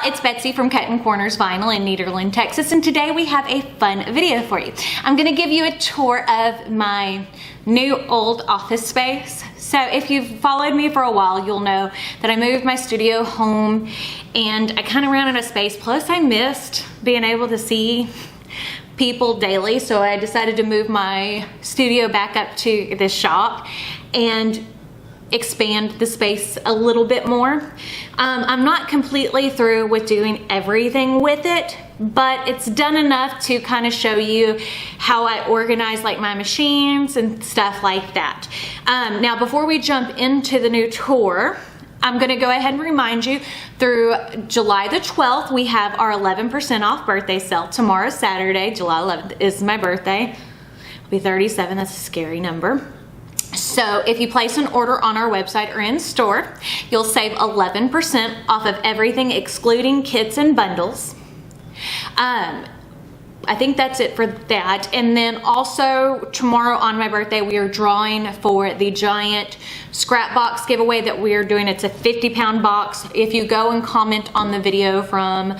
it's Betsy from Cuttin Corners Vinyl in Nederland, Texas, and today we have a fun video for you. I'm gonna give you a tour of my new old office space. So if you've followed me for a while, you'll know that I moved my studio home and I kind of ran out of space. Plus I missed being able to see people daily, so I decided to move my studio back up to this shop and expand the space a little bit more. I'm not completely through with doing everything with it, but it's done enough to kind of show you how I organize like my machines and stuff like that. Now before we jump into the new tour, I'm gonna go ahead and remind you, through July the 12th, we have our 11% off birthday sale. Tomorrow's Saturday, July 11th is my birthday. I'll be 37, that's a scary number. So if you place an order on our website or in store, you'll save 11% off of everything excluding kits and bundles. I think that's it for that. And then also tomorrow on my birthday, we are drawing for the giant scrap box giveaway that we are doing. It's a 50-pound box. If you go and comment on the video from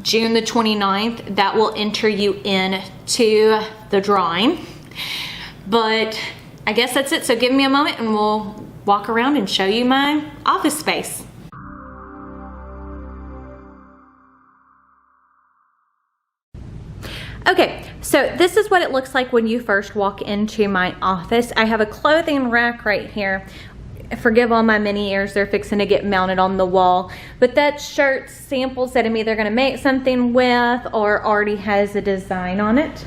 June the 29th, that will enter you in to the drawing. But I guess that's it. So give me a moment and we'll walk around and show you my office space. Okay, so this is what it looks like when you first walk into my office. I have a clothing rack right here. Forgive all my mini ears, they're fixing to get mounted on the wall. But that's shirts, samples that I'm either gonna make something with or already has a design on it.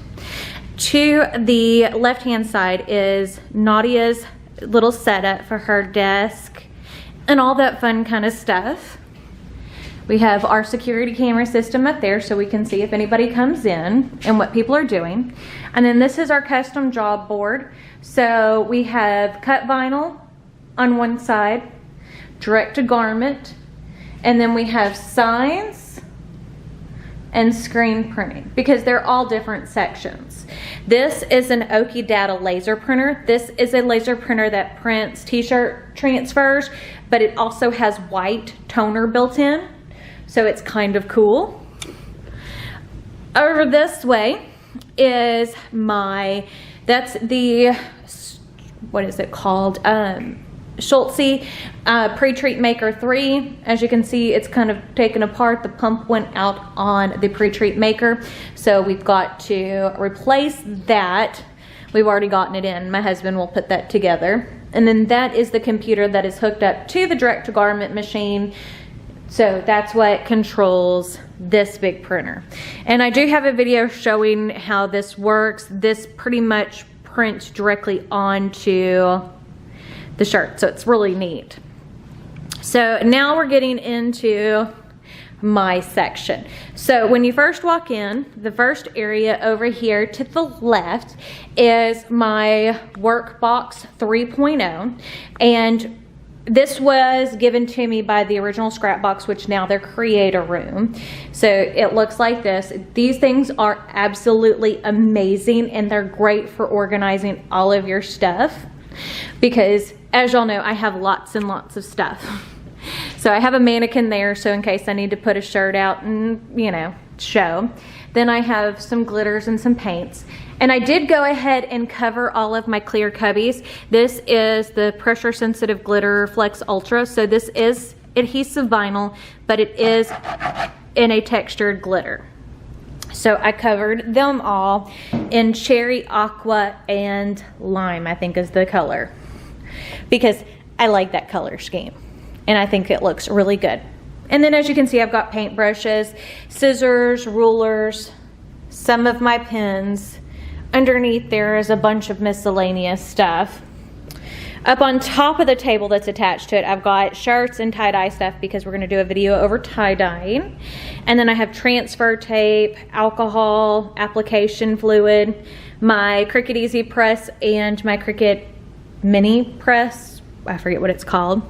To the left-hand side is Nadia's little setup for her desk and all that fun kind of stuff. We have our security camera system up there so we can see if anybody comes in and what people are doing. And then this is our custom job board. So we have cut vinyl on one side, direct to garment, and then we have signs and screen printing because they're all different sections. This is an Oki Data laser printer. This is a laser printer that prints t-shirt transfers, but it also has white toner built in. So it's kind of cool. Over this way is that's the, what is it called? Schultze Pre-Treat Maker 3. As you can see, it's kind of taken apart. The pump went out on the Pre-Treat Maker. So we've got to replace that. We've already gotten it in. My husband will put that together. And then that is the computer that is hooked up to the direct-to-garment machine. So that's what controls this big printer. And I do have a video showing how this works. This pretty much prints directly onto the shirt, so it's really neat. So now we're getting into my section. So when you first walk in, the first area over here to the left is my Workbox 3.0, and this was given to me by the original Scrapbox, which now they're Creator Room. So it looks like this. These things are absolutely amazing and they're great for organizing all of your stuff because, as y'all know, I have lots and lots of stuff. So I have a mannequin there, so in case I need to put a shirt out and, you know, show. Then I have some glitters and some paints. And I did go ahead and cover all of my clear cubbies. This is the pressure sensitive glitter Flex Ultra. So this is adhesive vinyl, but it is in a textured glitter. So I covered them all in cherry, aqua, and lime, I think is the color. Because I like that color scheme. And I think it looks really good. And then as you can see, I've got paint brushes, scissors, rulers, some of my pens. Underneath there is a bunch of miscellaneous stuff. Up on top of the table that's attached to it, I've got shirts and tie-dye stuff because we're going to do a video over tie-dyeing. And then I have transfer tape, alcohol, application fluid, my Cricut Easy Press, and my Cricut Mini Press. I forget what it's called.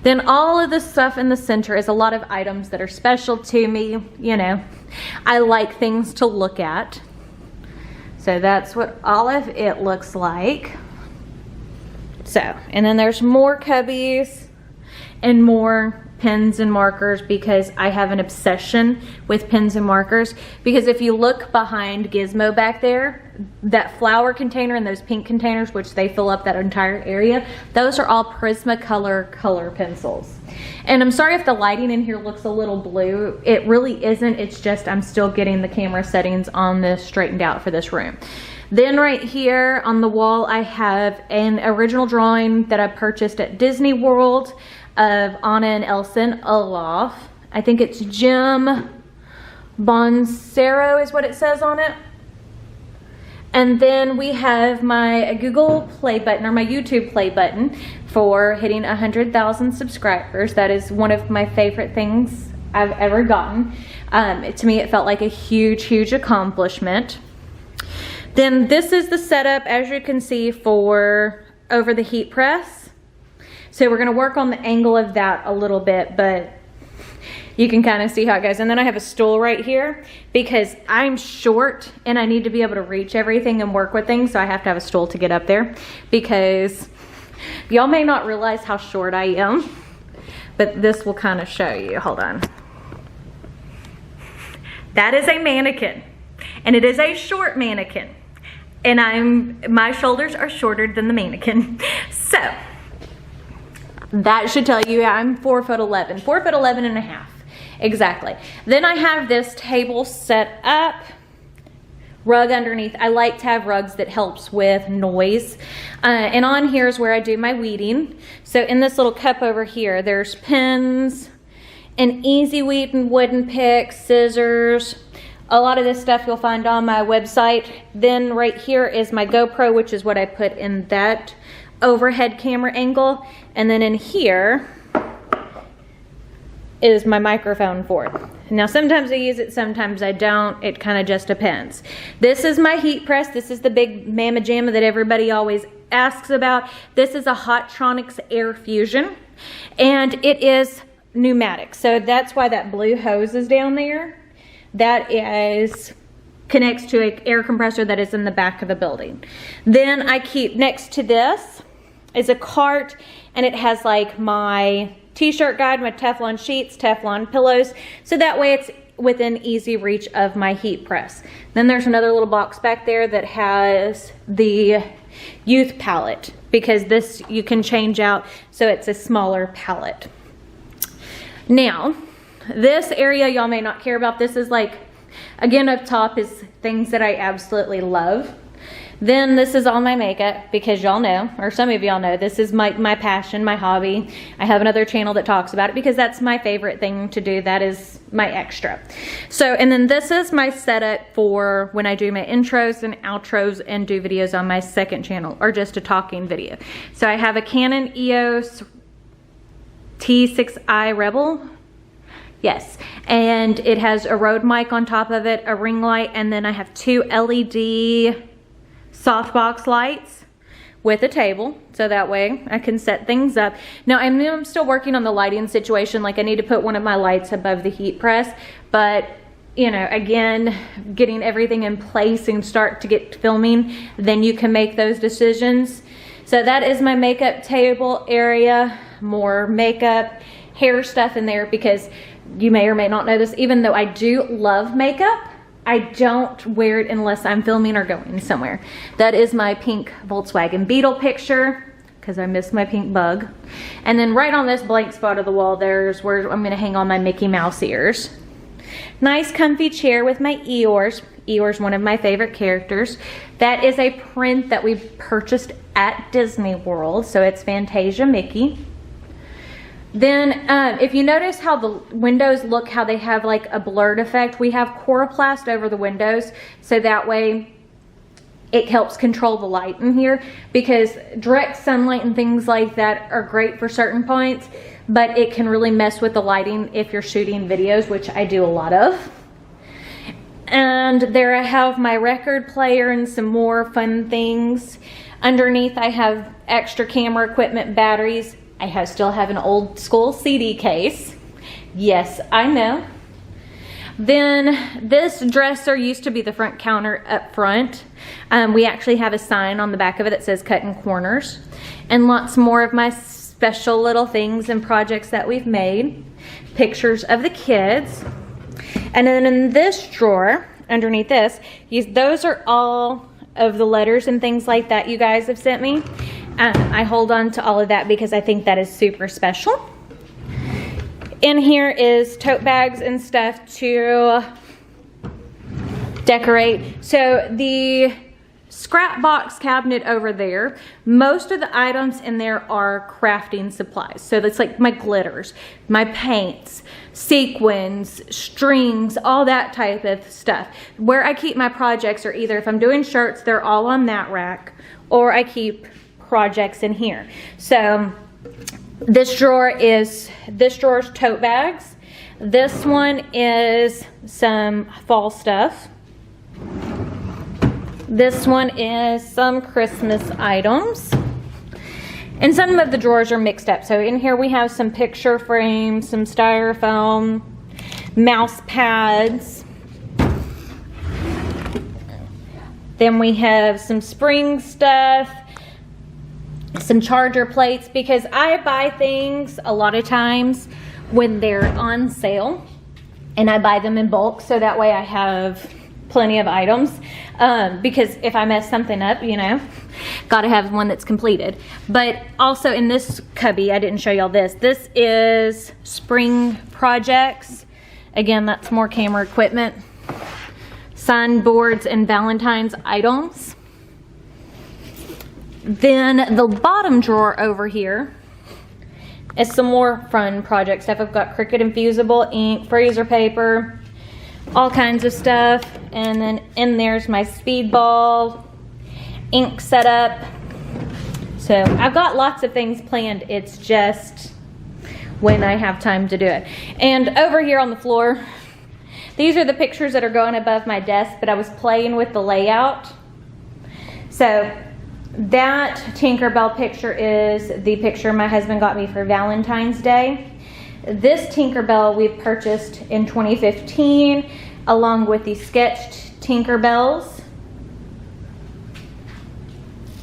Then all of the stuff in the center is a lot of items that are special to me. You know, I like things to look at. So that's what all of it looks like. So, and then there's more cubbies and more pens and markers because I have an obsession with pens and markers. Because if you look behind Gizmo back there, that flower container and those pink containers, which they fill up that entire area, those are all Prismacolor color pencils. And I'm sorry if the lighting in here looks a little blue. It really isn't. It's just I'm still getting the camera settings on this straightened out for this room. Then right here on the wall, I have an original drawing that I purchased at Disney World of Anna and Elsa in Olaf. I think it's Jim Boncero is what it says on it. And then we have my Google play button, or my YouTube play button, for hitting 100,000 subscribers. That is one of my favorite things I've ever gotten. To me, it felt like a huge, huge accomplishment. Then this is the setup, as you can see, for over the heat press. So we're gonna work on the angle of that a little bit, but you can kind of see how it goes. And then I have a stool right here because I'm short and I need to be able to reach everything and work with things. So I have to have a stool to get up there, because y'all may not realize how short I am, but this will kind of show you. Hold on. That is a mannequin, and it is a short mannequin. And my shoulders are shorter than the mannequin. So that should tell you I'm 4'11", 4'11 and a half. Exactly. Then I have this table set up, rug underneath. I like to have rugs that helps with noise. And on here is where I do my weeding. So in this little cup over here, there's pens, an easy weeding wooden pick, scissors. A lot of this stuff you'll find on my website. Then right here is my GoPro, which is what I put in that overhead camera angle. And then in here is my microphone for it. Now sometimes I use it, sometimes I don't. It kind of just depends. This is my heat press. This is the big Mamma Jamma that everybody always asks about. This is a Hotronix Air Fusion, and it is pneumatic. So that's why that blue hose is down there. That connects to an air compressor that is in the back of the building. Then I keep next to this is a cart, and it has like my t-shirt guide, my Teflon sheets, Teflon pillows, so that way it's within easy reach of my heat press. Then there's another little box back there that has the youth palette, because this you can change out so it's a smaller palette. Now this area y'all may not care about. This is like, again, up top is things that I absolutely love. Then this is all my makeup, because y'all know, or some of y'all know, this is my passion, my hobby. I have another channel that talks about it because that's my favorite thing to do. That is my extra. So, and then this is my setup for when I do my intros and outros and do videos on my second channel, or just a talking video. So I have a Canon EOS T6i Rebel. Yes, and it has a Rode mic on top of it, a ring light, and then I have 2 LED softbox lights with a table, so that way I can set things up. Now I'm still working on the lighting situation. Like, I need to put one of my lights above the heat press, but you know, again, getting everything in place and start to get filming, then you can make those decisions. So that is my makeup table area. More makeup, hair stuff in there, because you may or may not know this, even though I do love makeup, I don't wear it unless I'm filming or going somewhere. That is my pink Volkswagen Beetle picture, because I miss my pink bug. And then right on this blank spot of the wall, there's where I'm gonna hang on my Mickey Mouse ears. Nice comfy chair with my Eeyores. Eeyore's one of my favorite characters. That is a print that we purchased at Disney World, so it's Fantasia Mickey. Then if you notice how the windows look, how they have like a blurred effect, we have Coroplast over the windows, so that way it helps control the light in here, because direct sunlight and things like that are great for certain points, but it can really mess with the lighting if you're shooting videos, which I do a lot of. And there I have my record player and some more fun things. Underneath I have extra camera equipment, batteries. I still have an old school CD case. Yes, I know. Then this dresser used to be the front counter up front. We actually have a sign on the back of it that says Cuttin Corners, and lots more of my special little things and projects that we've made. pictures of the kids. And then in this drawer, underneath this, those are all of the letters and things like that you guys have sent me. I hold on to all of that because I think that is super special. In here is tote bags and stuff to decorate. So the scrap box cabinet over there, most of the items in there are crafting supplies. So that's like my glitters, my paints, sequins, strings, all that type of stuff. Where I keep my projects are either if I'm doing shirts, they're all on that rack, or I keep projects in here. So this drawer is tote bags. This one is some fall stuff. This one is some Christmas items. And some of the drawers are mixed up. So in here we have some picture frames, some styrofoam, mouse pads. Then we have some spring stuff, some charger plates, because I buy things a lot of times when they're on sale, and I buy them in bulk so that way I have plenty of items, because if I mess something up, you know, gotta have one that's completed. But also in this cubby, I didn't show y'all this. This is spring projects. Again, that's more camera equipment, signboards, and Valentine's items. Then the bottom drawer over here is some more fun project stuff. I've got Cricut infusible ink, freezer paper, all kinds of stuff. And then in there's my speedball ink setup. So I've got lots of things planned. It's just when I have time to do it. And over here on the floor, these are the pictures that are going above my desk, but I was playing with the layout. So that Tinkerbell picture is the picture my husband got me for Valentine's Day. This Tinkerbell we purchased in 2015 along with the sketched Tinkerbells.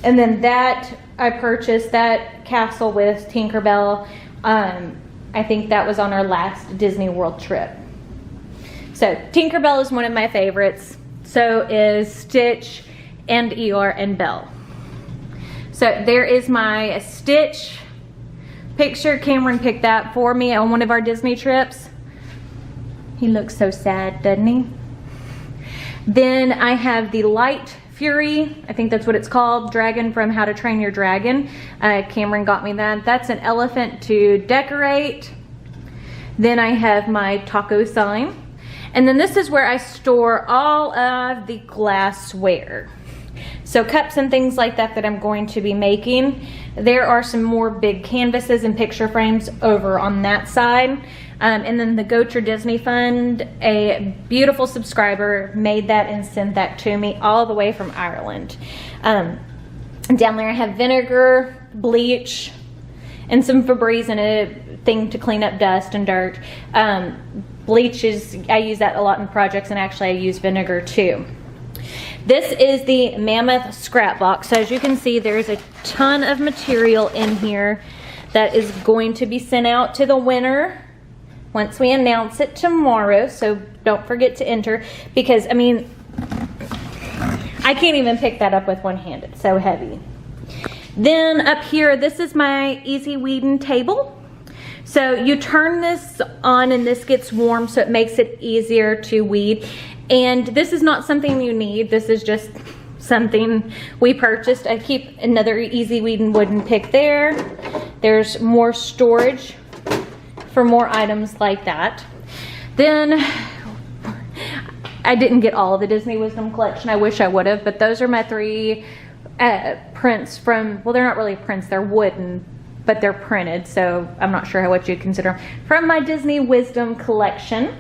And then that I purchased that castle with Tinkerbell. I think that was on our last Disney World trip. So Tinkerbell is one of my favorites. So is Stitch and Eeyore and Belle. So there is my Stitch picture. Cameron picked that for me on one of our Disney trips. He looks so sad, doesn't he? Then I have the Light Fury, I think that's what it's called, dragon from How to Train Your Dragon. Cameron got me that. That's an elephant to decorate. Then I have my taco sign. And then this is where I store all of the glassware. So cups and things like that that I'm going to be making. There are some more big canvases and picture frames over on that side. And then the Go to Disney Fund, a beautiful subscriber made that and sent that to me all the way from Ireland. Down there I have vinegar, bleach, and some Febreze and a thing to clean up dust and dirt. Bleach I use that a lot in projects, and actually I use vinegar too. This is the Mammoth Scrap Box. So as you can see, there's a ton of material in here that is going to be sent out to the winner once we announce it tomorrow. So don't forget to enter, because I mean, I can't even pick that up with one hand. It's so heavy. Then up here, this is my easy weeding table. So you turn this on and this gets warm, so it makes it easier to weed. And this is not something you need. This is just something we purchased. I keep another easy weeding wooden pick there. There's more storage for more items like that. Then I didn't get all of the Disney Wisdom collection. I wish I would have, but those are my 3 prints from, well, they're not really prints, they're wooden, but they're printed, so I'm not sure what you'd consider them, from my Disney Wisdom collection.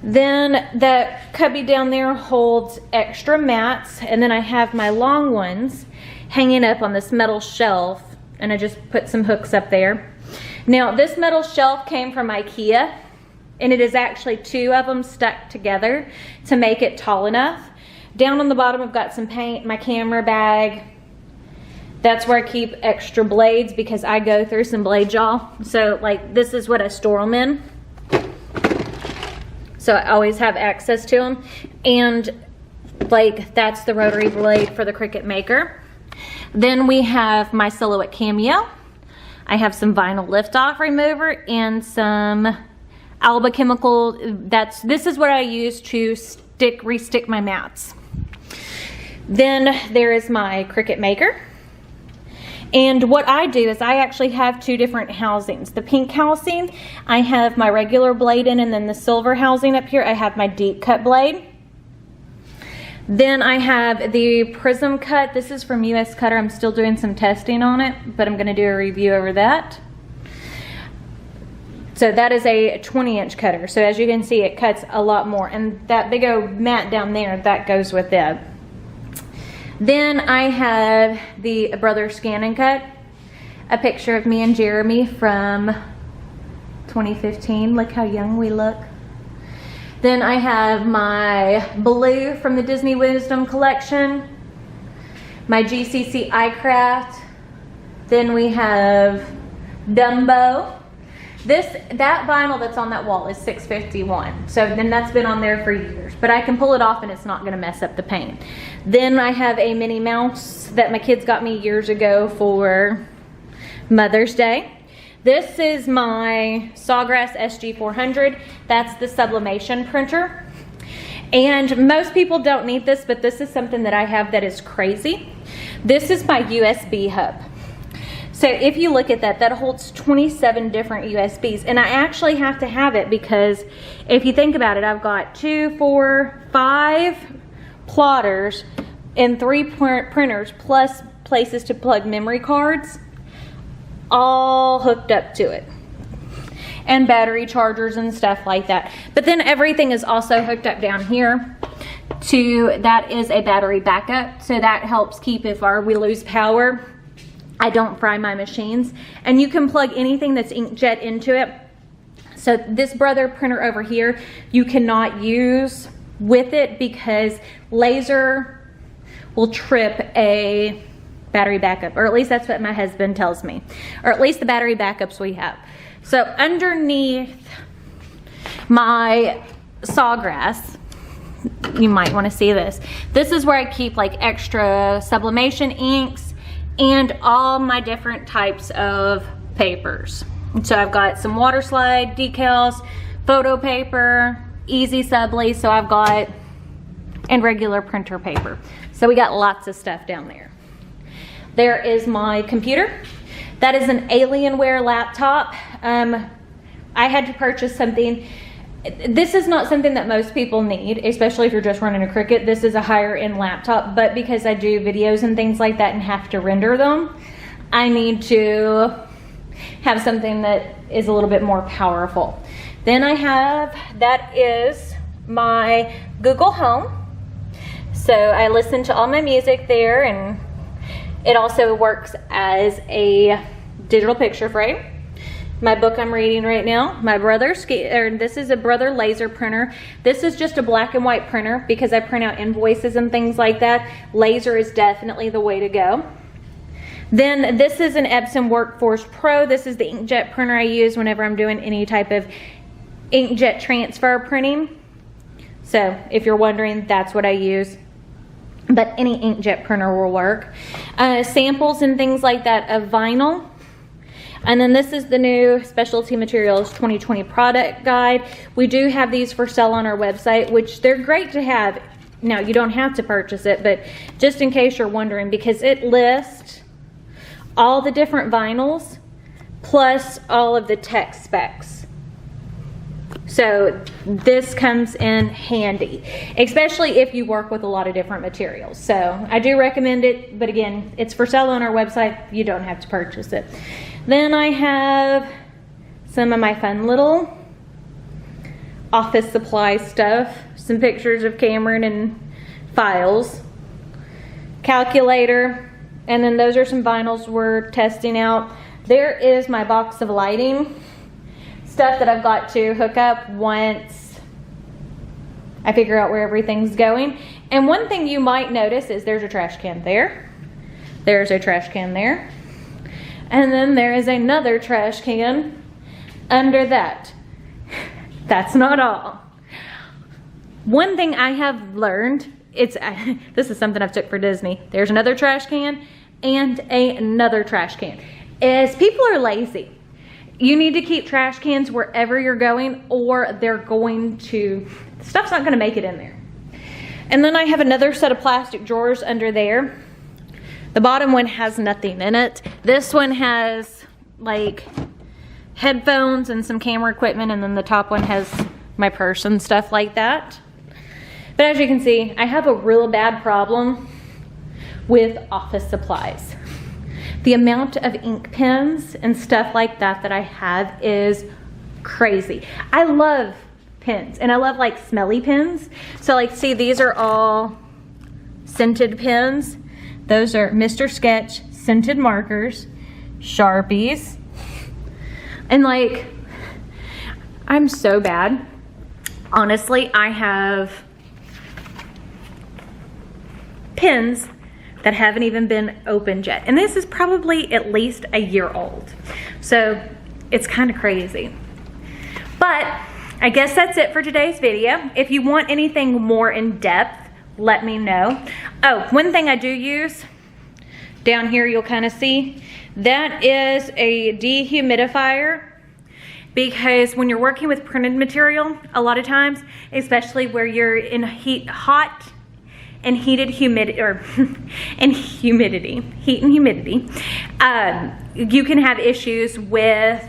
Then the cubby down there holds extra mats, and then I have my long ones hanging up on this metal shelf, and I just put some hooks up there. Now this metal shelf came from IKEA, and it is actually 2 of them stuck together to make it tall enough. Down on the bottom I've got some paint, my camera bag, That's where I keep extra blades because I go through some blades, y'all. So like this is what I store them in. So I always have access to them. And like that's the rotary blade for the Cricut Maker. Then we have my Silhouette Cameo. I have some vinyl lift-off remover and some Alba chemical. This is what I use to re-stick my mats. Then there is my Cricut Maker. And what I do is I actually have two different housings. The pink housing, I have my regular blade in, and then the silver housing up here, I have my deep cut blade. Then I have the Prism Cut. This is from US Cutter. I'm still doing some testing on it, but I'm gonna do a review over that. So that is a 20-inch cutter. So as you can see, it cuts a lot more. And that big old mat down there, that goes with it. Then I have the Brother Scan and Cut, a picture of me and Jeremy from 2015. Look how young we look. Then I have my blue from the Disney Wisdom collection, my GCC iCraft. Then we have Dumbo. That vinyl that's on that wall is 651. So then that's been on there for years, but I can pull it off and it's not gonna mess up the paint. Then I have a Minnie Mouse that my kids got me years ago for Mother's Day. This is my Sawgrass Sg400. That's the Sublimation printer. And most people don't need this, but this is something that I have that is crazy. This is my USB hub. So if you look at that, that holds 27 different USBs. And I actually have to have it because if you think about it, I've got 2, 4, 5 plotters and 3 printers plus places to plug memory cards, all hooked up to it. And battery chargers and stuff like that. But then everything is also hooked up down here to, that is a battery backup. So that helps keep, if we lose power, I don't fry my machines. And you can plug anything that's inkjet into it. So this Brother printer over here, you cannot use with it because laser will trip a battery backup, or at least that's what my husband tells me, or at least the battery backups we have. So underneath my Sawgrass, you might want to see this. This is where I keep like extra sublimation inks and all my different types of papers. So I've got some water slide decals, photo paper, easy subly, so I've got, and regular printer paper. So we got lots of stuff down there. There is my computer. That is an Alienware laptop. I had to purchase something. This is not something that most people need, especially if you're just running a Cricut. This is a higher end laptop, but because I do videos and things like that and have to render them, I need to have something that is a little bit more powerful. Then I have, that is my Google Home. So I listen to all my music there, and it also works as a digital picture frame. My book I'm reading right now, my Brother's, this is a Brother laser printer. This is just a black and white printer because I print out invoices and things like that. Laser is definitely the way to go. Then this is an Epson Workforce Pro. This is the inkjet printer I use whenever I'm doing any type of inkjet transfer printing. So if you're wondering, that's what I use. But any inkjet printer will work. Samples and things like that of vinyl. And then this is the new Specialty Materials 2020 product guide. We do have these for sale on our website, which they're great to have. Now, you don't have to purchase it, but just in case you're wondering, because it lists all the different vinyls plus all of the tech specs. So this comes in handy, especially if you work with a lot of different materials. So I do recommend it, but again, it's for sale on our website. You don't have to purchase it. Then I have some of my fun little office supply stuff, some pictures of Cameron and files, calculator, and then those are some vinyls we're testing out. There is my box of lighting stuff that I've got to hook up once I figure out where everything's going. And one thing you might notice is there's a trash can there. There's a trash can there. And then there is another trash can under that. That's not all. One thing I have learned, this is something I've took for Disney. There's another trash can and another trash can. Is people are lazy. You need to keep trash cans wherever you're going, or stuff's not gonna make it in there. And then I have another set of plastic drawers under there. The bottom one has nothing in it. This one has like headphones and some camera equipment, and then the top one has my purse and stuff like that. But as you can see, I have a real bad problem with office supplies. The amount of ink pens and stuff like that I have is crazy. I love pens, and I love like smelly pens. So like, see, these are all scented pens. Those are Mr. Sketch scented markers, Sharpies, and like, I'm so bad. Honestly, I have pens that haven't even been opened yet. And this is probably at least a year old. So it's kind of crazy. But I guess that's it for today's video. If you want anything more in depth, let me know. Oh, one thing I do use, down here you'll kind of see, that is a dehumidifier. Because when you're working with printed material, a lot of times, especially where you're in hot and heated humidity, heat and humidity, you can have issues with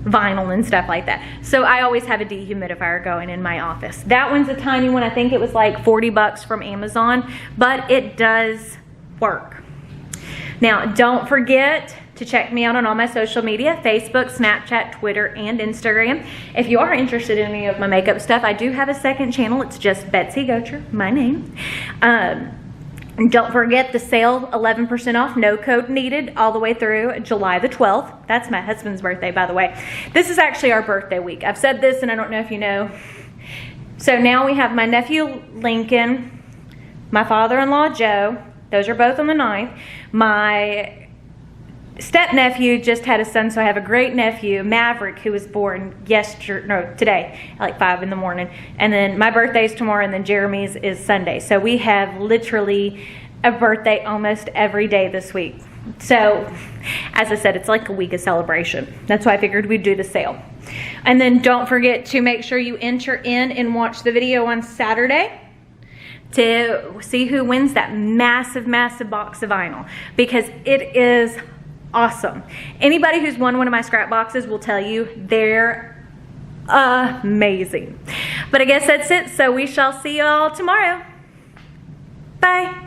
vinyl and stuff like that. So I always have a dehumidifier going in my office. That one's a tiny one. I think it was like 40 bucks from Amazon, but it does work. Now, don't forget to check me out on all my social media, Facebook, Snapchat, Twitter, and Instagram. If you are interested in any of my makeup stuff, I do have a second channel. It's just Betsy Gocher, my name. And don't forget the sale, 11% off, no code needed, all the way through July the 12th. That's my husband's birthday, by the way. This is actually our birthday week. I've said this, and I don't know if you know. So now we have my nephew, Lincoln, my father-in-law, Joe. Those are both on the 9th. My step-nephew just had a son, so I have a great nephew, Maverick, who was born today at like 5 in the morning. And then my birthday's tomorrow, and then Jeremy's is Sunday. So we have literally a birthday almost every day this week. So, as I said, it's like a week of celebration. That's why I figured we'd do the sale. And then don't forget to make sure you enter in and watch the video on Saturday to see who wins that massive, massive box of vinyl, because it is awesome. Anybody who's won one of my scrap boxes will tell you they're amazing. But I guess that's it. So we shall see you all tomorrow. Bye.